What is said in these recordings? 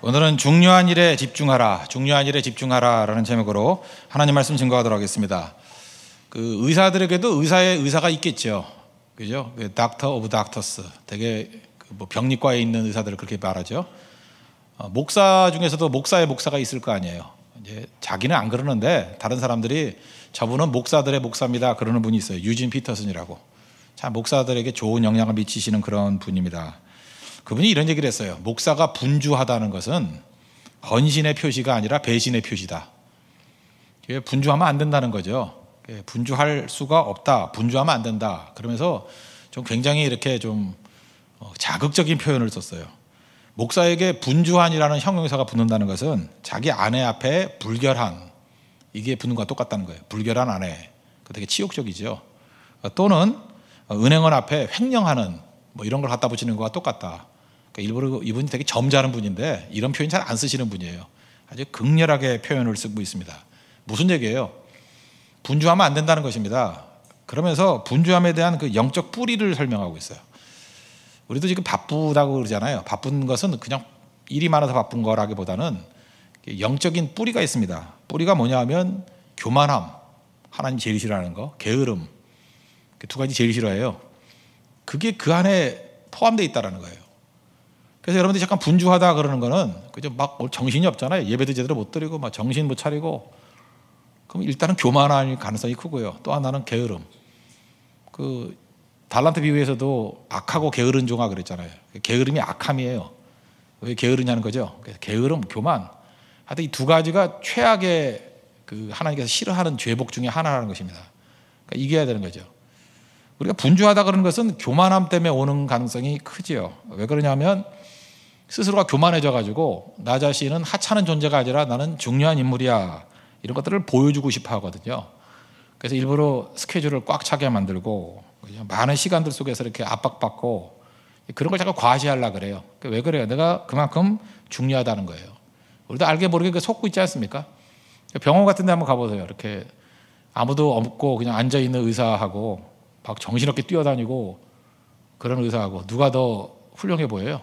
오늘은 중요한 일에 집중하라, 중요한 일에 집중하라라는 제목으로 하나님 말씀 증거하도록 하겠습니다. 그 의사들에게도 의사의 의사가 있겠죠, 그죠? 닥터 오브 닥터스, 되게 뭐 병리과에 있는 의사들을 그렇게 말하죠. 목사 중에서도 목사의 목사가 있을 거 아니에요. 이제 자기는 안 그러는데 다른 사람들이 저분은 목사들의 목사입니다 그러는 분이 있어요. 유진 피터슨이라고. 참 목사들에게 좋은 영향을 미치시는 그런 분입니다. 그분이 이런 얘기를 했어요. 목사가 분주하다는 것은 헌신의 표시가 아니라 배신의 표시다. 분주하면 안 된다는 거죠. 분주할 수가 없다. 분주하면 안 된다. 그러면서 좀 굉장히 이렇게 좀 자극적인 표현을 썼어요. 목사에게 분주한이라는 형용사가 붙는다는 것은 자기 아내 앞에 불결한, 이게 붙는 것과 똑같다는 거예요. 불결한 아내. 그 되게 치욕적이죠. 또는 은행원 앞에 횡령하는 뭐 이런 걸 갖다 붙이는 것과 똑같다. 그러니까 일부러 이분이 되게 점잖은 분인데 이런 표현 잘 안 쓰시는 분이에요. 아주 극렬하게 표현을 쓰고 있습니다. 무슨 얘기예요? 분주하면 안 된다는 것입니다. 그러면서 분주함에 대한 그 영적 뿌리를 설명하고 있어요. 우리도 지금 바쁘다고 그러잖아요. 바쁜 것은 그냥 일이 많아서 바쁜 거라기보다는 영적인 뿌리가 있습니다. 뿌리가 뭐냐 하면 교만함, 하나님 제일 싫어하는 거, 게으름, 두 가지 제일 싫어해요. 그게 그 안에 포함되어 있다는 거예요. 그래서 여러분들이 잠깐 분주하다 그러는 거는 그저 막 정신이 없잖아요. 예배도 제대로 못 드리고 막 정신 못 차리고, 그럼 일단은 교만할 가능성이 크고요. 또 하나는 게으름. 그 달란트 비유에서도 악하고 게으른 종아 그랬잖아요. 게으름이 악함이에요. 왜 게으르냐는 거죠. 게으름, 교만. 하여튼 이 두 가지가 최악의 그 하나님께서 싫어하는 죄복 중에 하나라는 것입니다. 그러니까 이겨야 되는 거죠. 우리가 분주하다 그러는 것은 교만함 때문에 오는 가능성이 크지요. 왜 그러냐면 스스로가 교만해져 가지고 나 자신은 하찮은 존재가 아니라 나는 중요한 인물이야, 이런 것들을 보여주고 싶어 하거든요. 그래서 일부러 스케줄을 꽉 차게 만들고 많은 시간들 속에서 이렇게 압박받고 그런 걸 자꾸 과시하려고 그래요. 왜 그래요? 내가 그만큼 중요하다는 거예요. 우리도 알게 모르게 속고 있지 않습니까? 병원 같은 데 한번 가보세요. 이렇게 아무도 없고 그냥 앉아있는 의사하고 막 정신없게 뛰어다니고 그런 의사하고 누가 더 훌륭해 보여요?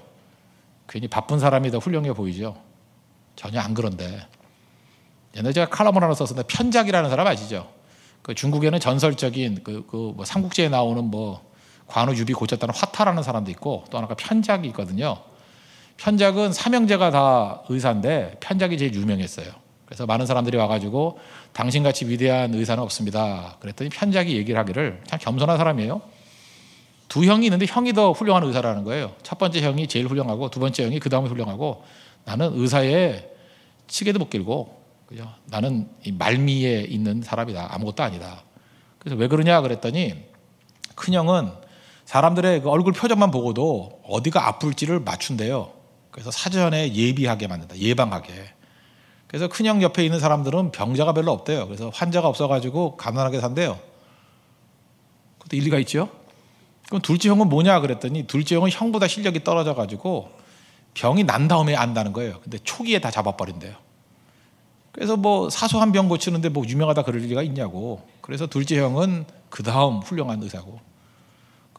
괜히 바쁜 사람이 더 훌륭해 보이죠. 전혀 안 그런데. 옛날에 제가 칼럼을 하나 썼었는데, 편작이라는 사람 아시죠? 그 중국에는 전설적인 뭐 삼국지에 나오는 뭐 관우 유비 고쳤다는 화타라는 사람도 있고, 또 하나가 편작이 있거든요. 편작은 삼형제가 다 의사인데 편작이 제일 유명했어요. 그래서 많은 사람들이 와가지고 당신같이 위대한 의사는 없습니다. 그랬더니 편작이 얘기를 하기를, 참 겸손한 사람이에요. 두 형이 있는데 형이 더 훌륭한 의사라는 거예요. 첫 번째 형이 제일 훌륭하고 두 번째 형이 그 다음에 훌륭하고, 나는 의사에 시계도 못 길고 그죠? 나는 이 말미에 있는 사람이다. 아무것도 아니다. 그래서 왜 그러냐 그랬더니 큰형은 사람들의 그 얼굴 표정만 보고도 어디가 아플지를 맞춘대요. 그래서 사전에 예비하게 만든다. 예방하게. 그래서 큰형 옆에 있는 사람들은 병자가 별로 없대요. 그래서 환자가 없어가지고 가난하게 산대요. 그것도 일리가 있죠. 그럼 둘째 형은 뭐냐 그랬더니 둘째 형은 형보다 실력이 떨어져가지고 병이 난 다음에 안다는 거예요. 근데 초기에 다 잡아버린대요. 그래서 뭐 사소한 병 고치는데 뭐 유명하다 그럴 리가 있냐고. 그래서 둘째 형은 그 다음 훌륭한 의사고.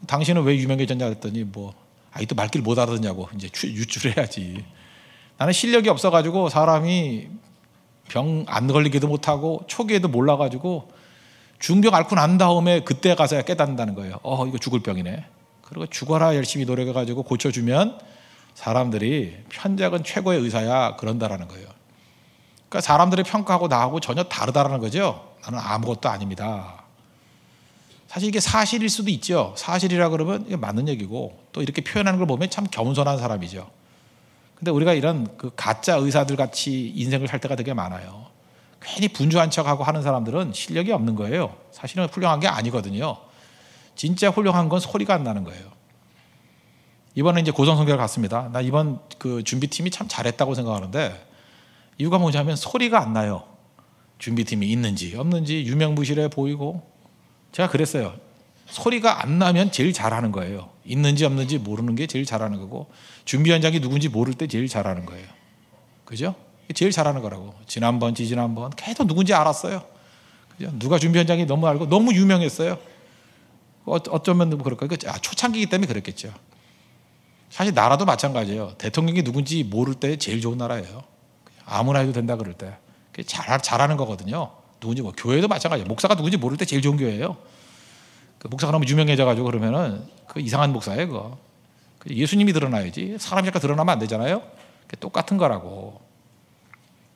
당신은 왜 유명해졌냐 그랬더니 뭐 아직도 말귀를 못 알아듣냐고. 이제 유출해야지. 나는 실력이 없어가지고 사람이 병 안 걸리기도 못하고 초기에도 몰라가지고 중병 앓고 난 다음에 그때 가서야 깨닫는다는 거예요. 이거 죽을 병이네. 그리고 죽어라 열심히 노력해가지고 고쳐주면 사람들이 편작은 최고의 의사야 그런다라는 거예요. 그러니까 사람들의 평가하고 나하고 전혀 다르다라는 거죠. 나는 아무것도 아닙니다. 사실 이게 사실일 수도 있죠. 사실이라 그러면 이게 맞는 얘기고, 또 이렇게 표현하는 걸 보면 참 겸손한 사람이죠. 근데 우리가 이런 그 가짜 의사들 같이 인생을 살 때가 되게 많아요. 괜히 분주한 척하고 하는 사람들은 실력이 없는 거예요. 사실은 훌륭한 게 아니거든요. 진짜 훌륭한 건 소리가 안 나는 거예요. 이번에 이제 고성성결 갔습니다. 나 이번 그 준비팀이 참 잘했다고 생각하는데, 이유가 뭐냐면 소리가 안 나요. 준비팀이 있는지 없는지 유명무실해 보이고. 제가 그랬어요. 소리가 안 나면 제일 잘하는 거예요. 있는지 없는지 모르는 게 제일 잘하는 거고, 준비 현장이 누군지 모를 때 제일 잘하는 거예요. 그죠? 제일 잘하는 거라고. 지난번, 지지난번 계속 누군지 알았어요. 그죠? 누가 준비 현장이 너무 알고 너무 유명했어요. 어쩌면 그럴까요? 초창기이기 때문에 그랬겠죠. 사실 나라도 마찬가지예요. 대통령이 누군지 모를 때 제일 좋은 나라예요. 아무나 해도 된다 그럴 때 잘하는 거거든요. 누군지 뭐 교회도 마찬가지예요. 목사가 누군지 모를 때 제일 좋은 교회예요. 그 목사가 너무 유명해져가지고 그러면은 그 이상한 목사예요. 그거. 예수님이 드러나야지 사람이 잠깐 드러나면 안 되잖아요. 똑같은 거라고.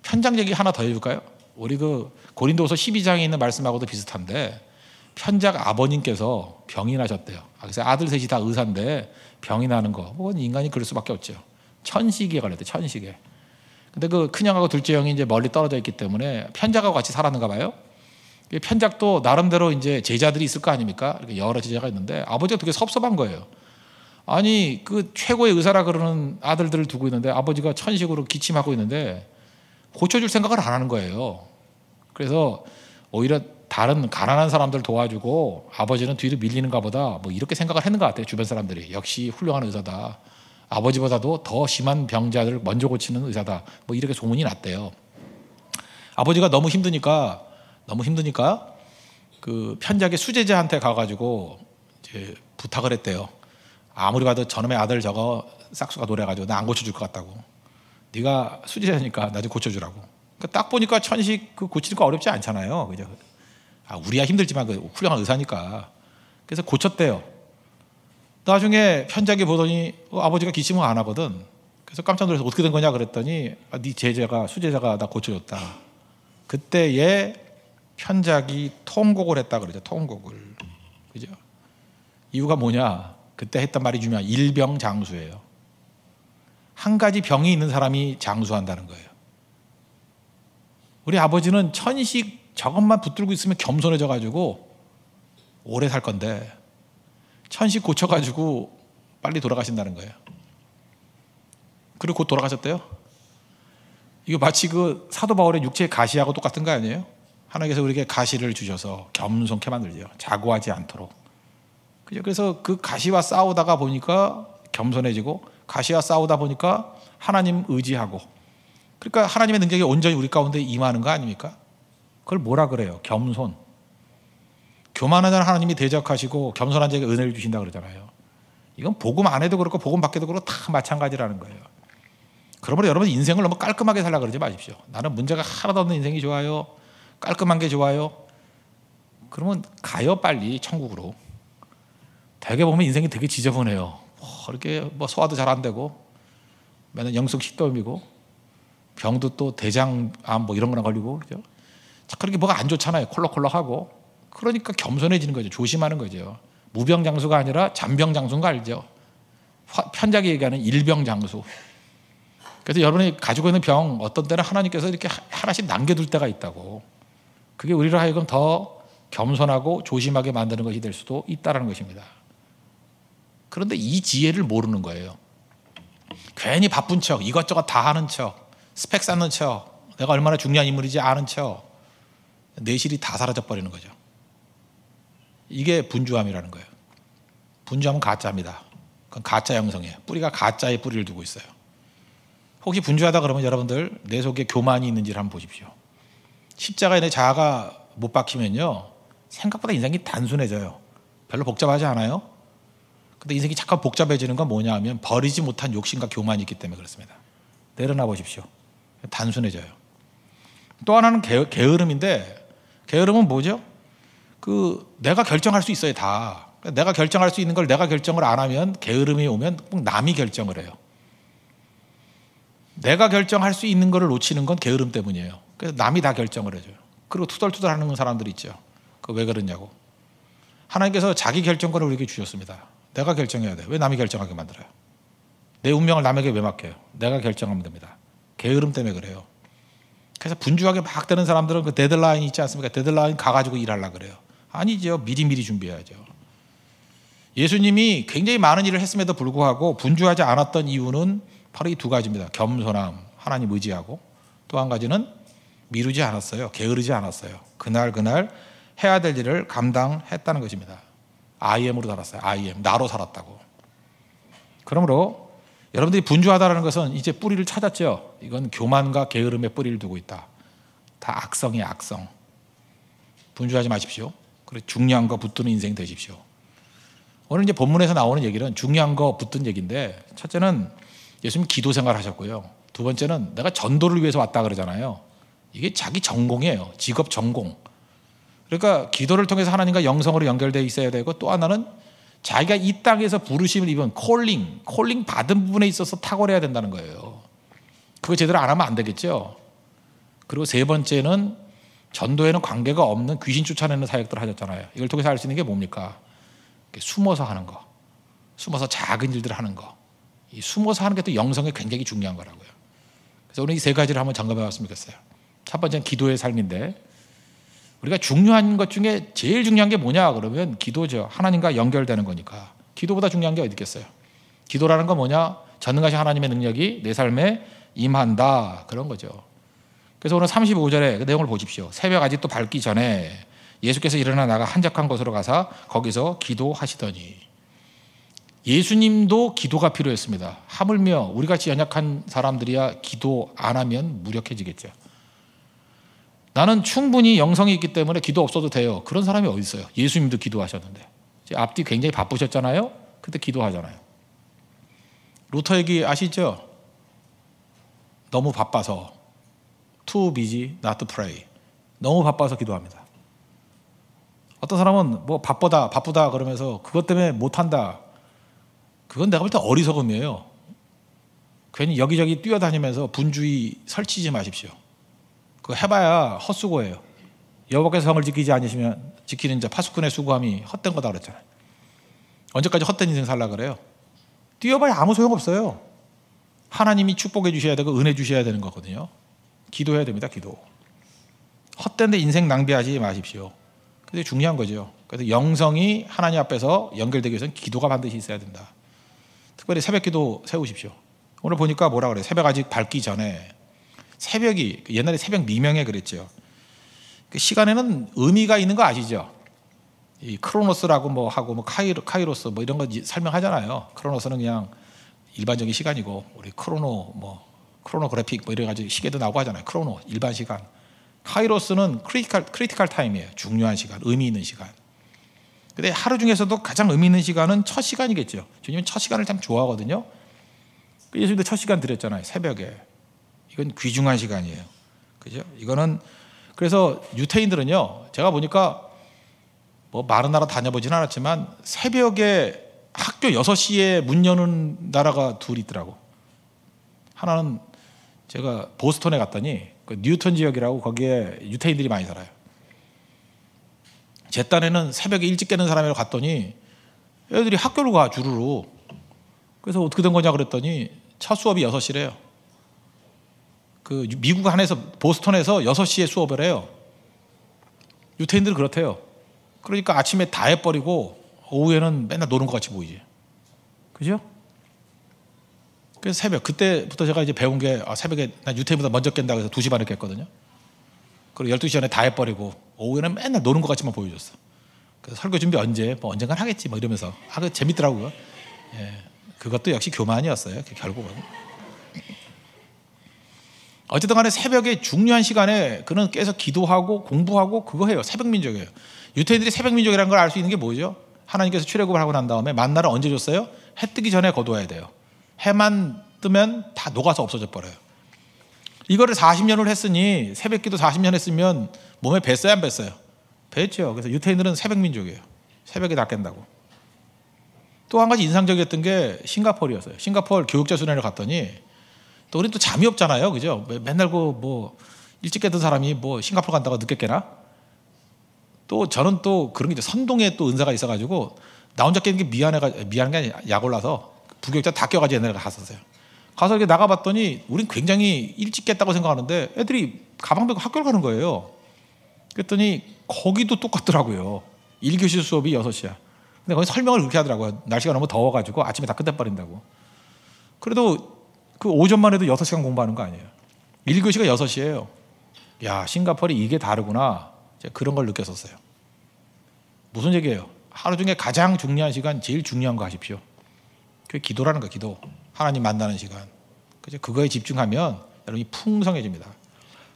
편작 얘기 하나 더 해줄까요? 우리 그 고린도서 12장에 있는 말씀하고도 비슷한데 편작 아버님께서 병이 나셨대요. 그래서 아들 셋이 다 의사인데 병이 나는 거, 그건 인간이 그럴 수밖에 없죠. 천식에 걸렸대. 천식에. 근데 그 큰형하고 둘째 형이 이제 멀리 떨어져 있기 때문에 편작하고 같이 살았는가 봐요. 편작도 나름대로 이제 제자들이 있을 거 아닙니까? 이렇게 여러 제자가 있는데 아버지가 되게 섭섭한 거예요. 아니 그 최고의 의사라 그러는 아들들을 두고 있는데 아버지가 천식으로 기침하고 있는데 고쳐줄 생각을 안 하는 거예요. 그래서 오히려 다른 가난한 사람들 도와주고 아버지는 뒤로 밀리는가 보다 뭐 이렇게 생각을 했는 것 같아요. 주변 사람들이. 역시 훌륭한 의사다. 아버지보다도 더 심한 병자들 먼저 고치는 의사다. 뭐 이렇게 소문이 났대요. 아버지가 너무 힘드니까 그 편작의 수제자한테 가가지고 이제 부탁을 했대요. 아무리 봐도 저놈의 아들 저거 싹수가 노래가지고 나 안 고쳐줄 것 같다고. 네가 수제자니까 나 좀 고쳐주라고. 그러니까 딱 보니까 천식 그 고치는 거 어렵지 않잖아요. 그죠? 우리야 힘들지만 그 훌륭한 의사니까. 그래서 고쳤대요. 나중에 편작에 보더니 아버지가 기침을 안 하거든. 그래서 깜짝 놀라서 어떻게 된 거냐 그랬더니 네 제자가 수제자가 나 고쳐줬다. 그때에 편작이 통곡을 했다 그러죠. 통곡을. 그죠? 이유가 뭐냐? 그때 했던 말이 유명한 일병장수예요. 한 가지 병이 있는 사람이 장수한다는 거예요. 우리 아버지는 천식 저것만 붙들고 있으면 겸손해져 가지고 오래 살 건데 천식 고쳐가지고 빨리 돌아가신다는 거예요. 그리고 곧 돌아가셨대요. 이거 마치 그 사도 바울의 육체의 가시하고 똑같은 거 아니에요? 하나님께서 우리에게 가시를 주셔서 겸손케 만들죠. 자고하지 않도록. 그래서 그 가시와 싸우다가 보니까 겸손해지고 가시와 싸우다 보니까 하나님 의지하고, 그러니까 하나님의 능력이 온전히 우리 가운데 임하는 거 아닙니까? 그걸 뭐라 그래요? 겸손. 교만한 자는 하나님이 대적하시고 겸손한 자에게 은혜를 주신다 그러잖아요. 이건 복음 안에도 그렇고 복음 밖에도 그렇고 다 마찬가지라는 거예요. 그러므로 여러분 인생을 너무 깔끔하게 살라 그러지 마십시오. 나는 문제가 하나도 없는 인생이 좋아요. 깔끔한 게 좋아요. 그러면 가요 빨리 천국으로. 되게 보면 인생이 되게 지저분해요. 이렇게 뭐 소화도 잘 안 되고 맨날 영성 식도염이고 병도 또 대장암 뭐 이런 거나 걸리고 그죠? 그렇게 뭐가 안 좋잖아요. 콜록콜록하고. 그러니까 겸손해지는 거죠. 조심하는 거죠. 무병장수가 아니라 잔병장수인 거 알죠? 편작이 얘기하는 일병장수. 그래서 여러분이 가지고 있는 병 어떤 때는 하나님께서 이렇게 하나씩 남겨둘 때가 있다고. 그게 우리를 하여금 더 겸손하고 조심하게 만드는 것이 될 수도 있다는 것입니다. 그런데 이 지혜를 모르는 거예요. 괜히 바쁜 척, 이것저것 다 하는 척, 스펙 쌓는 척, 내가 얼마나 중요한 인물인지 아는 척, 내실이 다 사라져 버리는 거죠. 이게 분주함이라는 거예요. 분주함은 가짜입니다. 그건 가짜 형성이에요. 뿌리가 가짜에 뿌리를 두고 있어요. 혹시 분주하다 그러면 여러분들 내 속에 교만이 있는지를 한번 보십시오. 십자가에 내 자아가 못 박히면요 생각보다 인생이 단순해져요. 별로 복잡하지 않아요. 근데 인생이 잠깐 복잡해지는 건 뭐냐 하면 버리지 못한 욕심과 교만이 있기 때문에 그렇습니다. 내려놔 보십시오. 단순해져요. 또 하나는 게으름인데, 게으름은 뭐죠? 내가 결정할 수 있어요. 다. 내가 결정할 수 있는 걸 내가 결정을 안 하면, 게으름이 오면 꼭 남이 결정을 해요. 내가 결정할 수 있는 거를 놓치는 건 게으름 때문이에요. 그래서 남이 다 결정을 해줘요. 그리고 투덜투덜하는 사람들이 있죠. 왜 그러냐고. 하나님께서 자기 결정권을 우리에게 주셨습니다. 내가 결정해야 돼. 왜 남이 결정하게 만들어요? 내 운명을 남에게 왜 맡겨요? 내가 결정하면 됩니다. 게으름 때문에 그래요. 그래서 분주하게 막 되는 사람들은 그 데드라인이 있지 않습니까? 데드라인 가가지고 일하려고 그래요. 아니죠. 미리미리 준비해야죠. 예수님이 굉장히 많은 일을 했음에도 불구하고 분주하지 않았던 이유는 바로 이 두 가지입니다. 겸손함, 하나님 의지하고, 또 한 가지는 미루지 않았어요. 게으르지 않았어요. 그날 해야 될 일을 감당했다는 것입니다. I am으로 살았어요. I am. 나로 살았다고. 그러므로 여러분들이 분주하다는 것은 이제 뿌리를 찾았죠. 이건 교만과 게으름의 뿌리를 두고 있다. 다 악성이에요. 악성. 분주하지 마십시오. 그리고 중요한 거 붙드는 인생 되십시오. 오늘 이제 본문에서 나오는 얘기는 중요한 거 붙은 얘기인데, 첫째는 예수님 기도 생활 하셨고요. 두 번째는 내가 전도를 위해서 왔다 그러잖아요. 이게 자기 전공이에요. 직업 전공. 그러니까 기도를 통해서 하나님과 영성으로 연결되어 있어야 되고, 또 하나는 자기가 이 땅에서 부르심을 입은 콜링 받은 부분에 있어서 탁월해야 된다는 거예요. 그거 제대로 안 하면 안 되겠죠. 그리고 세 번째는 전도에는 관계가 없는 귀신 쫓아내는 사역들을 하셨잖아요. 이걸 통해서 할 수 있는 게 뭡니까? 숨어서 하는 거, 숨어서 작은 일들을 하는 거. 이 숨어서 하는 게 또 영성에 굉장히 중요한 거라고요. 그래서 오늘 이 세 가지를 한번 점검해 봤으면 좋겠어요. 첫 번째는 기도의 삶인데, 우리가 중요한 것 중에 제일 중요한 게 뭐냐 그러면 기도죠. 하나님과 연결되는 거니까. 기도보다 중요한 게 어디 있겠어요. 기도라는 건 뭐냐? 전능하신 하나님의 능력이 내 삶에 임한다, 그런 거죠. 그래서 오늘 35절에 그 내용을 보십시오. 새벽 아직도 밝기 전에 예수께서 일어나 나가 한적한 곳으로 가서 거기서 기도하시더니. 예수님도 기도가 필요했습니다. 하물며 우리같이 연약한 사람들이야 기도 안 하면 무력해지겠죠. 나는 충분히 영성이 있기 때문에 기도 없어도 돼요. 그런 사람이 어디 있어요? 예수님도 기도하셨는데. 앞뒤 굉장히 바쁘셨잖아요. 그때 기도하잖아요. 루터 얘기 아시죠? 너무 바빠서. Too busy not to pray. 너무 바빠서 기도합니다. 어떤 사람은 뭐 바쁘다 그러면서 그것 때문에 못한다. 그건 내가 볼 때 어리석음이에요. 괜히 여기저기 뛰어다니면서 분주히 설치지 마십시오. 그거 해봐야 헛수고예요. 여호와께서 성을 지키지 않으시면 지키는 자 파수꾼의 수고함이 헛된 거다 그랬잖아요. 언제까지 헛된 인생 살라 그래요? 뛰어봐야 아무 소용없어요. 하나님이 축복해 주셔야 되고 은혜 주셔야 되는 거거든요. 기도해야 됩니다. 기도. 헛된 데 인생 낭비하지 마십시오. 그게 중요한 거죠. 그래서 영성이 하나님 앞에서 연결되기 위해서는 기도가 반드시 있어야 된다. 특별히 새벽 기도 세우십시오. 오늘 보니까 뭐라 그래요? 새벽 아직 밝기 전에. 새벽이 옛날에 새벽 미명에 그랬죠. 그 시간에는 의미가 있는 거 아시죠? 이 크로노스라고 뭐 하고 뭐 카이로스 뭐 이런 거 설명하잖아요. 크로노스는 그냥 일반적인 시간이고, 우리 크로노그래픽 뭐 이래 가지고 시계도 나오고 하잖아요. 크로노 일반 시간. 카이로스는 크리티컬 타임이에요. 중요한 시간, 의미 있는 시간. 근데 하루 중에서도 가장 의미 있는 시간은 첫 시간이겠죠. 주님은 첫 시간을 참 좋아하거든요. 예수님도 첫 시간 드렸잖아요. 새벽에. 이건 귀중한 시간이에요. 그죠? 이거는 그래서 유태인들은요, 제가 보니까 뭐 많은 나라 다녀보진 않았지만 새벽에 학교 6시에 문 여는 나라가 둘 있더라고. 하나는 제가 보스턴에 갔더니 그 뉴턴 지역이라고, 거기에 유태인들이 많이 살아요. 제 딴에는 새벽에 일찍 깨는 사람이라고 갔더니 애들이 학교를 가 주루로. 그래서 어떻게 된 거냐 그랬더니 첫 수업이 6시래요. 그 미국 안에서 보스턴에서 6시에 수업을 해요. 유태인들은 그렇대요. 그러니까 아침에 다 해버리고 오후에는 맨날 노는 것 같이 보이지. 그죠? 그래서 새벽, 그때부터 제가 이제 배운 게, 새벽에 난 유태인보다 먼저 깬다고 해서 2시 반에 깼거든요. 그리고 12시 전에 다 해버리고 오후에는 맨날 노는 것 같이만 보여줬어. 그래서 설교 준비 언제? 뭐 언젠간 하겠지 뭐 이러면서. 그 재밌더라고요. 예, 그것도 역시 교만이었어요. 결국은. 어쨌든 간에 새벽에 중요한 시간에 그는 깨서 기도하고 공부하고 그거 해요. 새벽 민족이에요. 유태인들이 새벽 민족이라는 걸 알 수 있는 게 뭐죠? 하나님께서 출애굽을 하고 난 다음에 만나를 언제 줬어요? 해 뜨기 전에 거둬야 돼요. 해만 뜨면 다 녹아서 없어져 버려요. 이거를 40년을 했으니, 새벽 기도 40년 했으면 몸에 뱄어요, 안 뱄어요? 뱄죠. 그래서 유태인들은 새벽 민족이에요. 새벽에 다 깬다고. 또 한 가지 인상적이었던 게 싱가포르였어요. 싱가포르 교육자 수련회를 갔더니, 또 우리 또 잠이 없잖아요, 그죠? 맨날 뭐 일찍 깨던 사람이 뭐 싱가포르 간다고 늦게 깨나? 또 저는 또 그런 게 선동에 또 은사가 있어가지고 나 혼자 깨는 게 미안한 게 아니라 약 올라서 부교육자 다 껴가지고 옛날에 갔었어요. 가서 이렇게 나가봤더니 우린 굉장히 일찍 깼다고 생각하는데 애들이 가방 메고 학교를 가는 거예요. 그랬더니 거기도 똑같더라고요. 1교시 수업이 6시야. 근데 거기 설명을 그렇게 하더라고요. 날씨가 너무 더워가지고 아침에 다 끝내버린다고. 그래도 그 오전만 해도 6시간 공부하는 거 아니에요. 1교시가 6시예요. 야, 싱가포르이 이게 다르구나. 제가 그런 걸 느꼈었어요. 무슨 얘기예요? 하루 중에 가장 중요한 시간, 제일 중요한 거 하십시오. 그게 기도라는 거, 기도. 하나님 만나는 시간. 그죠? 그거에 집중하면 여러분이 풍성해집니다.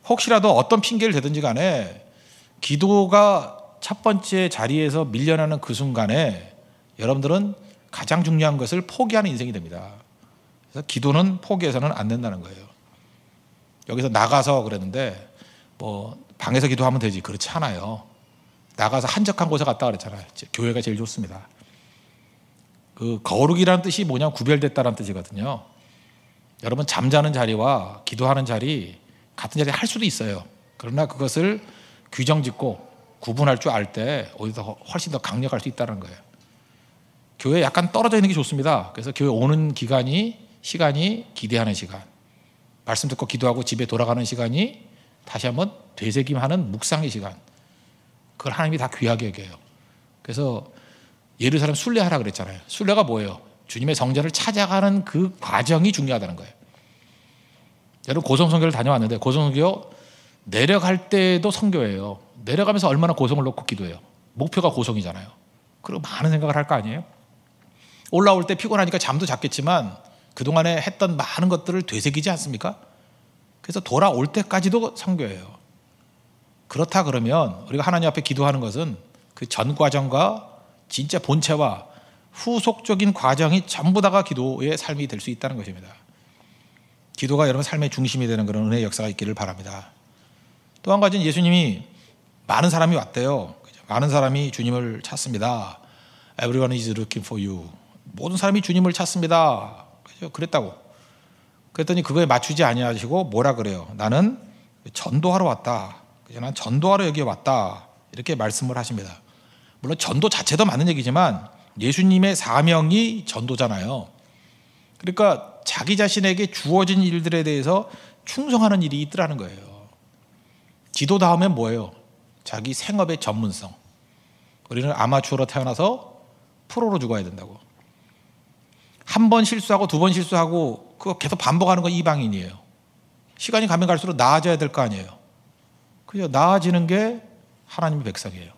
혹시라도 어떤 핑계를 대든지 간에 기도가 첫 번째 자리에서 밀려나는 그 순간에 여러분들은 가장 중요한 것을 포기하는 인생이 됩니다. 그래서 기도는 포기해서는 안 된다는 거예요. 여기서 나가서 그랬는데 뭐 방에서 기도하면 되지, 그렇지 않아요. 나가서 한적한 곳에 갔다 그랬잖아요. 교회가 제일 좋습니다. 그 거룩이라는 뜻이 뭐냐, 구별됐다는 뜻이거든요. 여러분 잠자는 자리와 기도하는 자리 같은 자리에 할 수도 있어요. 그러나 그것을 규정짓고 구분할 줄 알 때 오히려 훨씬 더 강력할 수 있다는 거예요. 교회에 약간 떨어져 있는 게 좋습니다. 그래서 교회 오는 시간이 기대하는 시간, 말씀 듣고 기도하고 집에 돌아가는 시간이 다시 한번 되새김하는 묵상의 시간, 그걸 하나님이 다 귀하게 여겨요. 그래서 예루살렘 순례하라 그랬잖아요. 순례가 뭐예요? 주님의 성전을 찾아가는 그 과정이 중요하다는 거예요. 여러분 고성선교를 다녀왔는데 고성선교 내려갈 때도 선교예요. 내려가면서 얼마나 고성을 놓고 기도해요. 목표가 고성이잖아요. 그리고 많은 생각을 할 거 아니에요. 올라올 때 피곤하니까 잠도 잤겠지만 그동안에 했던 많은 것들을 되새기지 않습니까? 그래서 돌아올 때까지도 선교예요. 그렇다 그러면 우리가 하나님 앞에 기도하는 것은 그 전 과정과 진짜 본체와 후속적인 과정이 전부 다가 기도의 삶이 될 수 있다는 것입니다. 기도가 여러분 삶의 중심이 되는 그런 은혜의 역사가 있기를 바랍니다. 또 한 가지는 예수님이 많은 사람이 왔대요. 많은 사람이 주님을 찾습니다. Everyone is looking for you. 모든 사람이 주님을 찾습니다. 그랬다고. 그랬더니 그거에 맞추지 아니하시고 뭐라 그래요? 나는 전도하러 왔다. 난 전도하러 여기에 왔다. 이렇게 말씀을 하십니다. 물론 전도 자체도 맞는 얘기지만 예수님의 사명이 전도잖아요. 그러니까 자기 자신에게 주어진 일들에 대해서 충성하는 일이 있더라는 거예요. 기도 다음엔 뭐예요? 자기 생업의 전문성. 우리는 아마추어로 태어나서 프로로 죽어야 된다고. 한 번 실수하고 두 번 실수하고 그거 계속 반복하는 건 이방인이에요. 시간이 가면 갈수록 나아져야 될 거 아니에요. 그죠? 나아지는 게 하나님의 백성이에요.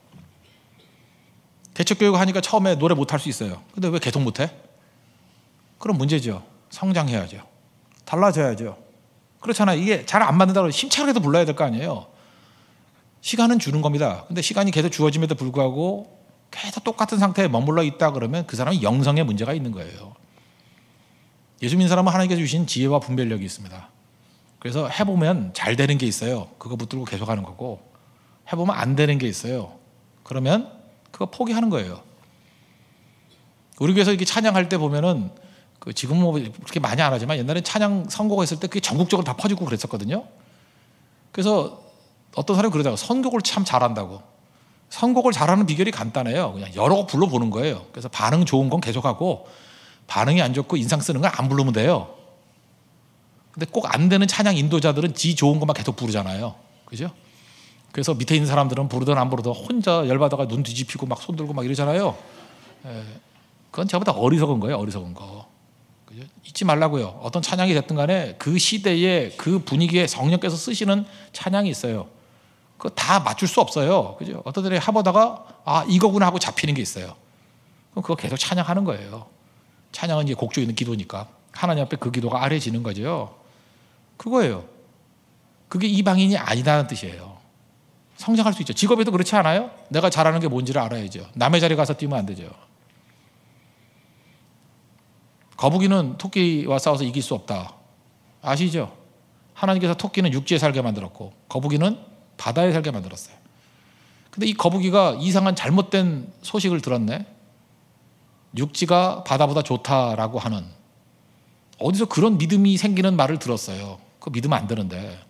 대책교육 하니까 처음에 노래 못할 수 있어요. 근데 왜 계속 못해? 그럼 문제죠. 성장해야죠. 달라져야죠. 그렇잖아요. 이게 잘 안 맞는다고 힘차게도 불러야 될 거 아니에요. 시간은 주는 겁니다. 근데 시간이 계속 주어짐에도 불구하고 계속 똑같은 상태에 머물러 있다 그러면 그 사람은 영성에 문제가 있는 거예요. 예수 믿는 사람은 하나님께서 주신 지혜와 분별력이 있습니다. 그래서 해보면 잘 되는 게 있어요. 그거 붙들고 계속하는 거고, 해보면 안 되는 게 있어요. 그러면 그거 포기하는 거예요. 우리 교회에서 이렇게 찬양할 때 보면은 지금은 뭐 그렇게 많이 안 하지만 옛날에 찬양 선곡했을 때 그게 전국적으로 다 퍼지고 그랬었거든요. 그래서 어떤 사람이 그러다가 선곡을 참 잘한다고. 선곡을 잘하는 비결이 간단해요. 그냥 여러 곡 불러보는 거예요. 그래서 반응 좋은 건 계속하고 반응이 안 좋고 인상 쓰는 건 안 부르면 돼요. 근데 꼭 안 되는 찬양 인도자들은 지 좋은 것만 계속 부르잖아요. 그죠? 그래서 밑에 있는 사람들은 부르든 안 부르든 혼자 열받아가 눈 뒤집히고 막 손 들고 막 이러잖아요. 그건 저보다 어리석은 거예요. 어리석은 거. 그죠? 잊지 말라고요. 어떤 찬양이 됐든 간에 그 시대에 그 분위기에 성령께서 쓰시는 찬양이 있어요. 그거 다 맞출 수 없어요. 그죠? 어떤 들이 해보다가 아 이거구나 하고 잡히는 게 있어요. 그럼 그거 계속 찬양하는 거예요. 찬양은 이제 곡조 있는 기도니까 하나님 앞에 그 기도가 아뢰지는 거죠. 그거예요. 그게 이방인이 아니다는 뜻이에요. 성장할 수 있죠. 직업에도 그렇지 않아요? 내가 잘하는 게 뭔지를 알아야죠. 남의 자리 가서 뛰면 안 되죠. 거북이는 토끼와 싸워서 이길 수 없다. 아시죠? 하나님께서 토끼는 육지에 살게 만들었고 거북이는 바다에 살게 만들었어요. 근데 이 거북이가 이상한 잘못된 소식을 들었네. 육지가 바다보다 좋다라고 하는, 어디서 그런 믿음이 생기는 말을 들었어요. 그거 믿으면 안 되는데.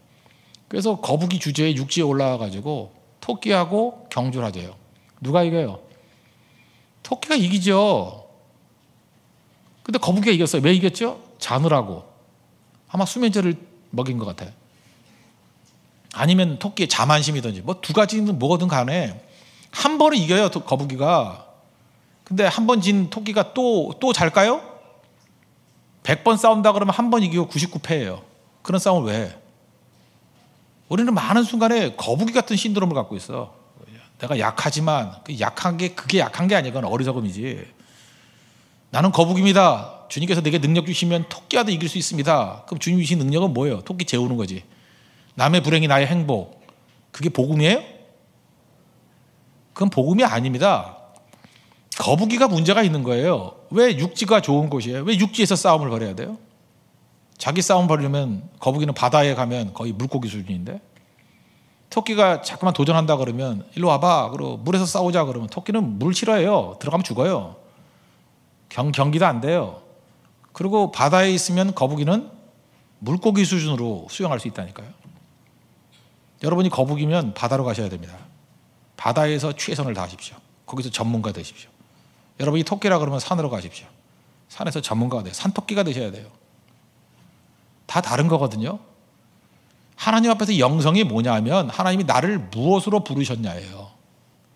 그래서 거북이 주제에 육지에 올라와가지고 토끼하고 경주를 하재요. 누가 이겨요? 토끼가 이기죠. 근데 거북이가 이겼어요. 왜 이겼죠? 자느라고. 아마 수면제를 먹인 것 같아요. 아니면 토끼의 자만심이든지 뭐 두 가지는 뭐든 간에 한 번은 이겨요. 거북이가. 근데 한 번 진 토끼가 또 잘까요? 100번 싸운다 그러면 한 번 이기고 99패예요. 그런 싸움을 왜 해? 우리는 많은 순간에 거북이 같은 신드롬을 갖고 있어. 내가 약하지만 그게 약한 게 아니야. 그건 어리석음이지. 나는 거북입니다. 주님께서 내게 능력 주시면 토끼와도 이길 수 있습니다. 그럼 주님이 주신 능력은 뭐예요? 토끼 재우는 거지. 남의 불행이 나의 행복. 그게 복음이에요? 그건 복음이 아닙니다. 거북이가 문제가 있는 거예요. 왜 육지가 좋은 곳이에요? 왜 육지에서 싸움을 벌여야 돼요? 자기 싸움 벌이려면 거북이는 바다에 가면 거의 물고기 수준인데, 토끼가 자꾸만 도전한다 그러면 일로 와봐, 그리고 물에서 싸우자 그러면 토끼는 물 싫어해요. 들어가면 죽어요. 경기도 안 돼요. 그리고 바다에 있으면 거북이는 물고기 수준으로 수영할 수 있다니까요. 여러분이 거북이면 바다로 가셔야 됩니다. 바다에서 최선을 다하십시오. 거기서 전문가 되십시오. 여러분이 토끼라 그러면 산으로 가십시오. 산에서 전문가가 돼요. 산토끼가 되셔야 돼요. 다 다른 거거든요. 하나님 앞에서 영성이 뭐냐면 하나님이 나를 무엇으로 부르셨냐예요.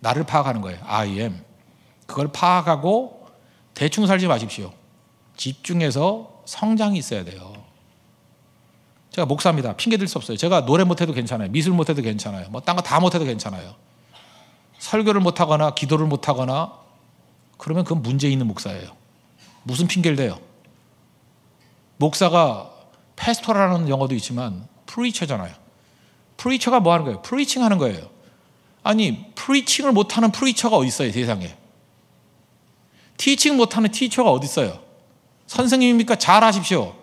나를 파악하는 거예요. I am. 그걸 파악하고 대충 살지 마십시오. 집중해서 성장이 있어야 돼요. 제가 목사입니다. 핑계 댈 수 없어요. 제가 노래 못해도 괜찮아요. 미술 못해도 괜찮아요. 뭐 딴 거 다 못해도 괜찮아요. 설교를 못하거나 기도를 못하거나 그러면 그건 문제 있는 목사예요. 무슨 핑계를 대요? 목사가 패스토라는 영어도 있지만 프리처잖아요. 프리처가 뭐 하는 거예요? 프리칭 하는 거예요. 아니, 프리칭을 못하는 프리처가 어디 있어요, 세상에? 티칭 못하는 티처가 어디 있어요? 선생님입니까? 잘하십시오.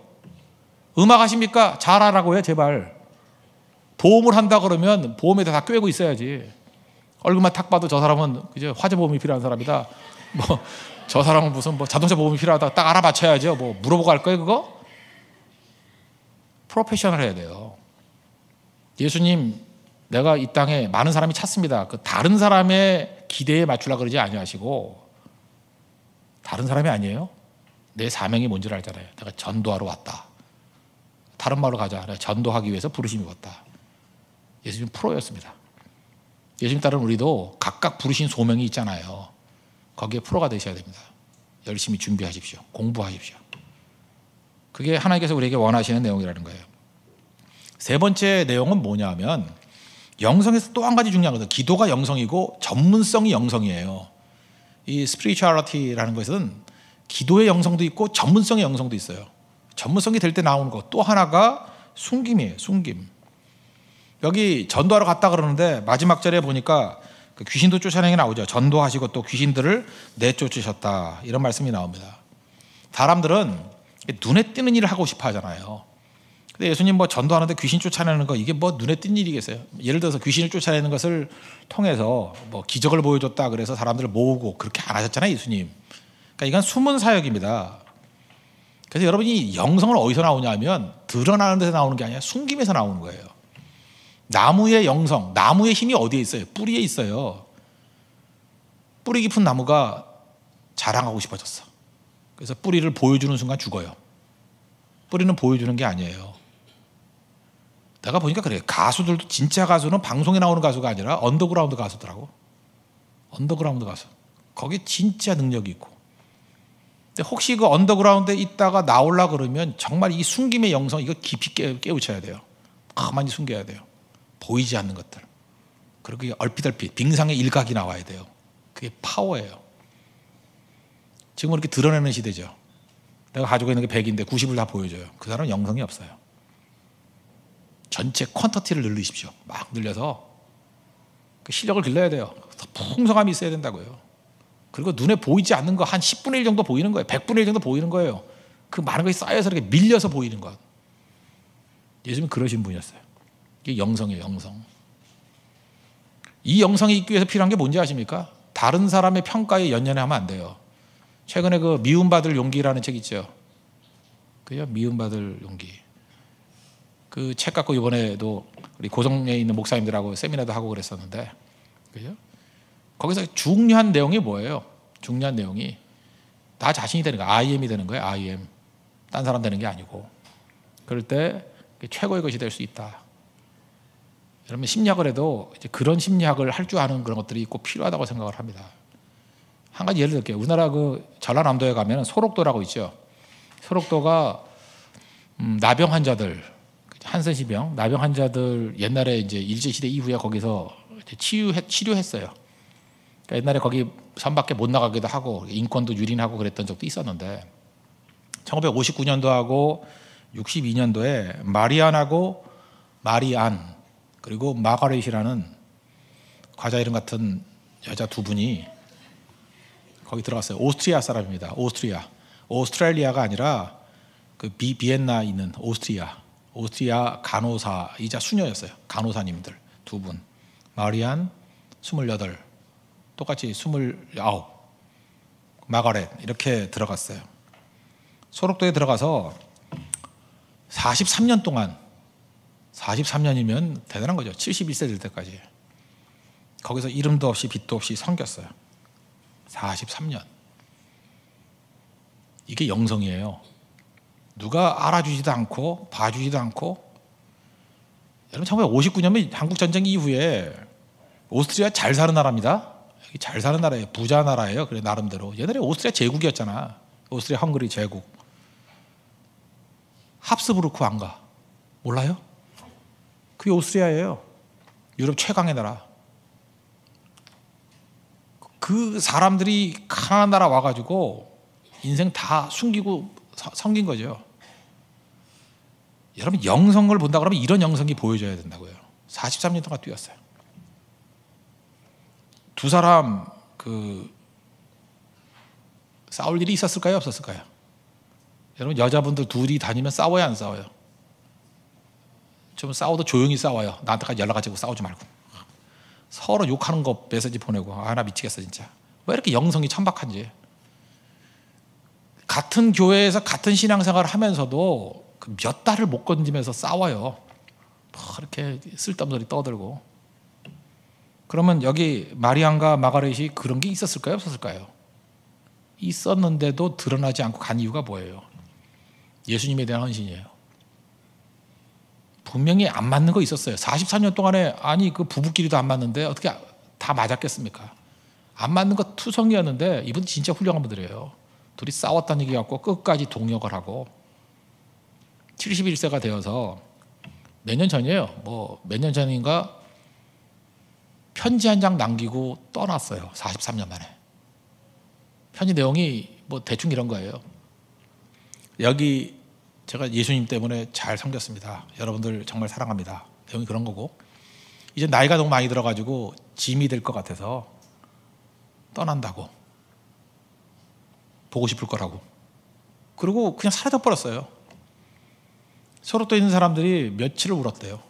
음악 하십니까? 잘하라고요, 제발. 보험을 한다 그러면 보험에다 다 꿰고 있어야지. 얼굴만 탁 봐도 저 사람은 그죠? 화재 보험이 필요한 사람이다. 뭐 저 사람은 무슨 뭐 자동차 보험이 필요하다. 딱 알아맞혀야죠. 뭐 물어보고 할 거예요, 그거? 프로페셔널 해야 돼요. 예수님, 내가 이 땅에 많은 사람이 찾습니다. 그 다른 사람의 기대에 맞추려고 그러지 아니하시고, 다른 사람이 아니에요. 내 사명이 뭔지를 알잖아요. 내가 전도하러 왔다. 다른 말로 가자. 내가 전도하기 위해서 부르심이 왔다. 예수님 프로였습니다. 예수님 따른 우리도 각각 부르신 소명이 있잖아요. 거기에 프로가 되셔야 됩니다. 열심히 준비하십시오. 공부하십시오. 그게 하나님께서 우리에게 원하시는 내용이라는 거예요. 세 번째 내용은 뭐냐면 영성에서 또 한 가지 중요한 것은 기도가 영성이고 전문성이 영성이에요. 이 스피리추얼리티라는 것은 기도의 영성도 있고 전문성의 영성도 있어요. 전문성이 될 때 나오는 것 또 하나가 숨김이에요. 숨김. 여기 전도하러 갔다 그러는데 마지막 절에 보니까 그 귀신도 쫓아내는 게 나오죠. 전도하시고 또 귀신들을 내쫓으셨다, 이런 말씀이 나옵니다. 사람들은 눈에 띄는 일을 하고 싶어 하잖아요. 근데 예수님 뭐 전도하는데 귀신 쫓아내는 거, 이게 뭐 눈에 띈 일이겠어요? 예를 들어서 귀신을 쫓아내는 것을 통해서 뭐 기적을 보여줬다 그래서 사람들을 모으고 그렇게 안 하셨잖아요, 예수님. 그러니까 이건 숨은 사역입니다. 그래서 여러분이 영성은 어디서 나오냐면 드러나는 데서 나오는 게 아니라 숨김에서 나오는 거예요. 나무의 영성, 나무의 힘이 어디에 있어요? 뿌리에 있어요. 뿌리 깊은 나무가 자랑하고 싶어졌어. 그래서 뿌리를 보여주는 순간 죽어요. 뿌리는 보여주는 게 아니에요. 내가 보니까 그래요. 가수들도 진짜 가수는 방송에 나오는 가수가 아니라 언더그라운드 가수더라고. 언더그라운드 가수. 거기에 진짜 능력이 있고. 근데 혹시 그 언더그라운드에 있다가 나오려 그러면 정말 이 숨김의 영성, 이거 깊이 깨우쳐야 돼요. 가만히 숨겨야 돼요. 보이지 않는 것들. 그리고 얼핏얼핏 빙상의 일각이 나와야 돼요. 그게 파워예요. 지금 이렇게 드러내는 시대죠. 내가 가지고 있는 게 100인데 90을 다 보여줘요. 그 사람은 영성이 없어요. 전체 퀀터티를 늘리십시오. 막 늘려서 그 실력을 길러야 돼요. 풍성함이 있어야 된다고요. 그리고 눈에 보이지 않는 거 한 10분의 1 정도 보이는 거예요. 100분의 1 정도 보이는 거예요. 그 많은 것이 쌓여서 이렇게 밀려서 보이는 것. 예수님은 그러신 분이었어요. 이게 영성이에요, 영성. 이 영성이 있기 위해서 필요한 게 뭔지 아십니까? 다른 사람의 평가에 연연하면 안 돼요. 최근에 그 미움받을 용기라는 책 있죠. 그죠? 미움받을 용기. 그 책 갖고 이번에도 우리 고성에 있는 목사님들하고 세미나도 하고 그랬었는데, 그죠? 거기서 중요한 내용이 뭐예요? 중요한 내용이 나 자신이 되는 거야. I am이 되는 거예요. I am. 딴 사람 되는 게 아니고. 그럴 때 최고의 것이 될 수 있다. 여러분 심리학을 해도 이제 그런 심리학을 할 줄 아는 그런 것들이 꼭 필요하다고 생각을 합니다. 한 가지 예를 들게요. 우리나라 그 전라남도에 가면 소록도라고 있죠. 소록도가 나병 환자들, 한센시병 나병 환자들 옛날에 이제 일제시대 이후에 거기서 이제 치료했어요. 그러니까 옛날에 거기 산밖에 못 나가기도 하고 인권도 유린하고 그랬던 적도 있었는데 1959년도하고 62년도에 마리안하고 마리안 그리고 마가렛이라는 과자 이름 같은 여자 두 분이 거기 들어갔어요. 오스트리아 사람입니다. 오스트리아. 오스트레일리아가 아니라 그 비엔나 있는 오스트리아 간호사이자 수녀였어요. 간호사님들 두 분. 마리안 28, 똑같이 29, 마가렛 이렇게 들어갔어요. 소록도에 들어가서 43년 동안, 43년이면 대단한 거죠. 71세 될 때까지 거기서 이름도 없이 빛도 없이 섬겼어요. 43년. 이게 영성이에요. 누가 알아주지도 않고 봐주지도 않고. 여러분 1959년에 한국전쟁 이후에 오스트리아 잘 사는 나라입니다. 잘 사는 나라예요. 부자 나라예요. 그래 나름대로. 옛날에 오스트리아 제국이었잖아. 오스트리아 헝가리 제국. 합스부르크 왕가 몰라요? 그게 오스트리아예요. 유럽 최강의 나라. 그 사람들이 가난한 나라 와가지고 인생 다 숨기고 섬긴 거죠. 여러분 영성을 본다 그러면 이런 영성이 보여줘야 된다고요. 43년 동안 뛰었어요. 두 사람 싸울 일이 있었을까요? 없었을까요? 여러분 여자분들 둘이 다니면 싸워요? 안 싸워요? 좀 싸워도 조용히 싸워요. 나한테까지 연락하지 싸우지 말고. 서로 욕하는 거 메시지 보내고. 나 미치겠어 진짜. 왜 이렇게 영성이 천박한지. 같은 교회에서 같은 신앙생활을 하면서도 몇 달을 못 건지면서 싸워요. 이렇게 쓸데없는 소리 떠들고. 그러면 여기 마리안과 마가렛이 그런 게 있었을까요? 없었을까요? 있었는데도 드러나지 않고 간 이유가 뭐예요? 예수님에 대한 헌신이에요. 분명히 안 맞는 거 있었어요. 44년 동안에 그 부부끼리도 안 맞는데 어떻게 다 맞았겠습니까? 안 맞는 거 투성이었는데 이분 진짜 훌륭한 분들이에요. 둘이 싸웠다는 얘기 갖고 끝까지 동역을 하고 71세가 되어서 몇 년 전이에요. 몇 년 전인가 편지 한 장 남기고 떠났어요. 43년 만에. 편지 내용이 대충 이런 거예요. 여기 제가 예수님 때문에 잘 섬겼습니다. 여러분들 정말 사랑합니다. 내용이 그런 거고, 이제 나이가 너무 많이 들어가지고 짐이 될 것 같아서 떠난다고. 보고 싶을 거라고. 그리고 그냥 사라져버렸어요. 서로 또 있는 사람들이 며칠을 울었대요.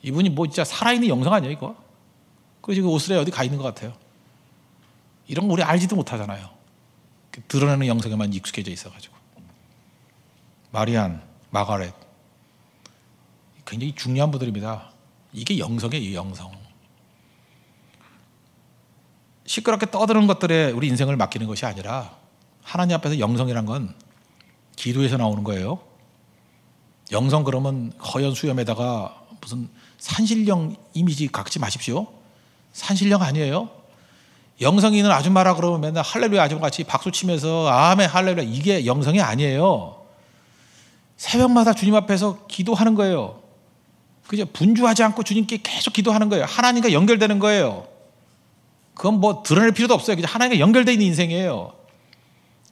이분이 진짜 살아있는 영성 아니에요 이거? 그리고 지금 오스트리아에 어디 가 있는 것 같아요. 이런 거 우리 알지도 못하잖아요. 드러내는 영성에만 익숙해져 있어가지고. 마리안, 마가렛 굉장히 중요한 분들입니다. 이게 영성이에요. 영성. 시끄럽게 떠드는 것들에 우리 인생을 맡기는 것이 아니라 하나님 앞에서 영성이란 건 기도에서 나오는 거예요. 영성 그러면 허연 수염에다가 무슨 산신령 이미지 갖지 마십시오. 산신령 아니에요. 영성이 있는 아줌마라 그러면 맨날 할렐루야 아줌마같이 박수 치면서 아멘 할렐루야, 이게 영성이 아니에요. 새벽마다 주님 앞에서 기도하는 거예요. 그죠? 분주하지 않고 주님께 계속 기도하는 거예요. 하나님과 연결되는 거예요. 그건 드러낼 필요도 없어요. 그냥 하나님과 연결되어 있는 인생이에요.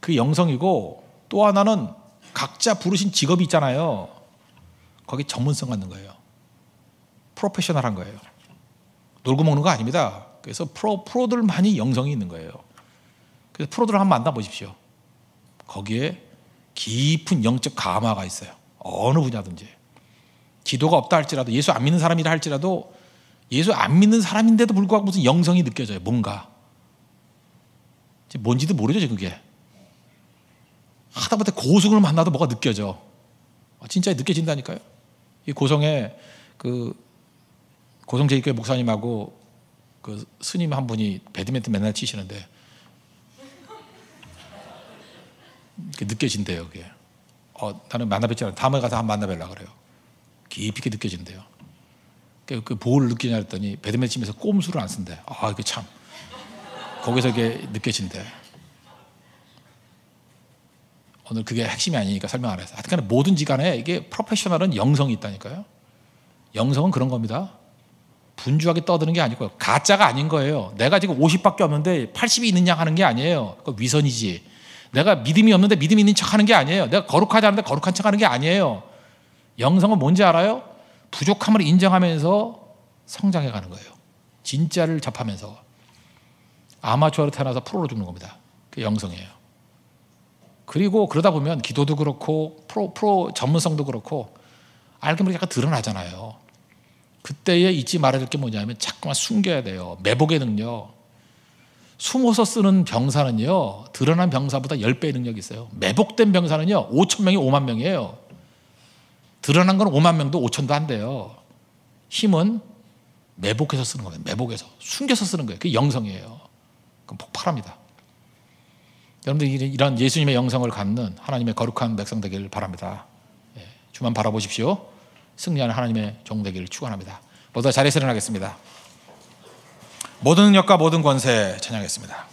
그 영성이고, 또 하나는 각자 부르신 직업이 있잖아요. 거기 전문성 갖는 거예요. 프로페셔널한 거예요. 놀고 먹는 거 아닙니다. 그래서 프로들만이 영성이 있는 거예요. 그래서 프로들을 한번 만나보십시오. 거기에 깊은 영적 감화가 있어요. 어느 분야든지. 기도가 없다 할지라도, 예수 안 믿는 사람이라 할지라도, 예수 안 믿는 사람인데도 불구하고 무슨 영성이 느껴져요. 뭔가 뭔지도 모르죠 그게. 하다못해 고승을 만나도 뭐가 느껴져. 진짜 느껴진다니까요. 이 고성에 고성 제일교회 목사님하고 스님 한 분이 배드민턴 맨날 치시는데 느껴진대요. 그게. 나는 만나뵙지 않아. 다음에 가서 한번 만나뵈려고 그래요. 깊이 있게 느껴진대요. 뭘 느끼냐 했더니 배드민턴 치면서 꼼수를 안 쓴대. 이게 참 거기서 이게 느껴진대. 오늘 그게 핵심이 아니니까 설명 안 해서. 하여튼 뭐든지 간에 이게 프로페셔널은 영성이 있다니까요. 영성은 그런 겁니다. 분주하게 떠드는 게 아니고요. 가짜가 아닌 거예요. 내가 지금 50밖에 없는데 80이 있는 양 하는 게 아니에요. 그거 위선이지. 내가 믿음이 없는데 믿음이 있는 척 하는 게 아니에요. 내가 거룩하지 않은데 거룩한 척 하는 게 아니에요. 영성은 뭔지 알아요? 부족함을 인정하면서 성장해 가는 거예요. 진짜를 접하면서. 아마추어로 태어나서 프로로 죽는 겁니다. 그게 영성이에요. 그리고 그러다 보면 기도도 그렇고 프로 전문성도 그렇고 알게 모르게 약간 드러나잖아요. 그때에 잊지 말아야 될 게 뭐냐면 자꾸만 숨겨야 돼요. 매복의 능력. 숨어서 쓰는 병사는요, 드러난 병사보다 10배의 능력이 있어요. 매복된 병사는요, 5천 명이 5만 명이에요. 드러난 건 5만 명도 5천도 안 돼요. 힘은 매복해서 쓰는 거예요. 매복해서. 숨겨서 쓰는 거예요. 그게 영성이에요. 그럼 폭발합니다. 여러분들 이런 예수님의 영성을 갖는 하나님의 거룩한 백성 되기를 바랍니다. 주만 바라보십시오. 승리하는 하나님의 종 되기를 축원합니다. 모두 자리에서 일어나겠습니다. 모든 능력과 모든 권세 찬양하겠습니다.